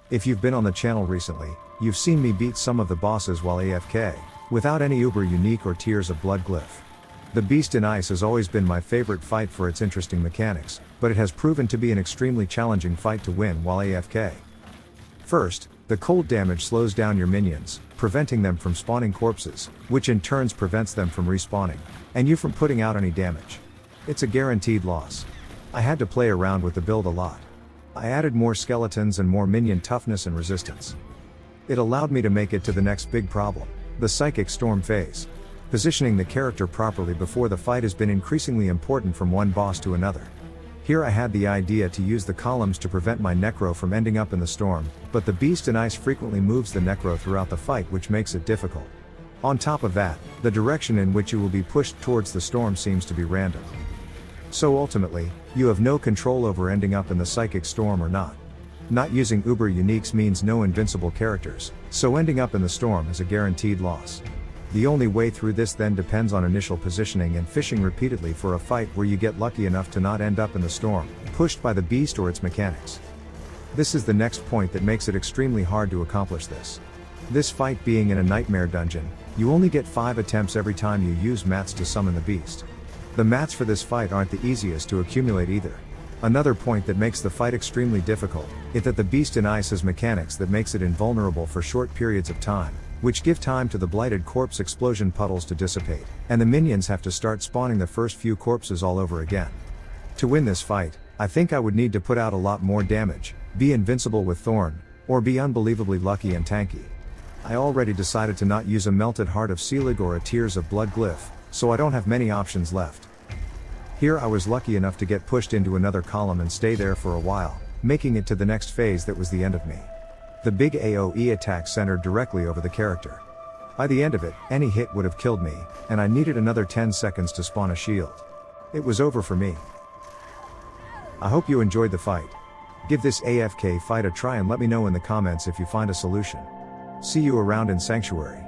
If you've been on the channel recently, you've seen me beat some of the bosses while AFK, without any uber unique or tears of blood glyph. The Beast in Ice has always been my favorite fight for its interesting mechanics, but it has proven to be an extremely challenging fight to win while AFK. First, the cold damage slows down your minions, preventing them from spawning corpses, which in turn prevents them from respawning, and you from putting out any damage. It's a guaranteed loss. I had to play around with the build a lot. I added more skeletons and more minion toughness and resistance. It allowed me to make it to the next big problem, the Psychic Storm phase. Positioning the character properly before the fight has been increasingly important from one boss to another. Here I had the idea to use the columns to prevent my Necro from ending up in the storm, but the Beast in Ice frequently moves the Necro throughout the fight, which makes it difficult. On top of that, the direction in which you will be pushed towards the storm seems to be random. So ultimately, you have no control over ending up in the Psychic Storm or not. Not using Uber Uniques means no invincible characters, so ending up in the storm is a guaranteed loss. The only way through this then depends on initial positioning and fishing repeatedly for a fight where you get lucky enough to not end up in the storm, pushed by the beast or its mechanics. This is the next point that makes it extremely hard to accomplish this. This fight being in a nightmare dungeon, you only get 5 attempts every time you use mats to summon the beast. The mats for this fight aren't the easiest to accumulate either. Another point that makes the fight extremely difficult is that the Beast in Ice has mechanics that makes it invulnerable for short periods of time, which give time to the blighted corpse explosion puddles to dissipate, and the minions have to start spawning the first few corpses all over again. To win this fight, I think I would need to put out a lot more damage, be invincible with Thorn, or be unbelievably lucky and tanky. I already decided to not use a Melted Heart of Selig or a Tears of Blood glyph, so I don't have many options left. Here I was lucky enough to get pushed into another column and stay there for a while, making it to the next phase that was the end of me. The big AoE attack centered directly over the character. By the end of it, any hit would have killed me, and I needed another 10 seconds to spawn a shield. It was over for me. I hope you enjoyed the fight. Give this AFK fight a try and let me know in the comments if you find a solution. See you around in Sanctuary.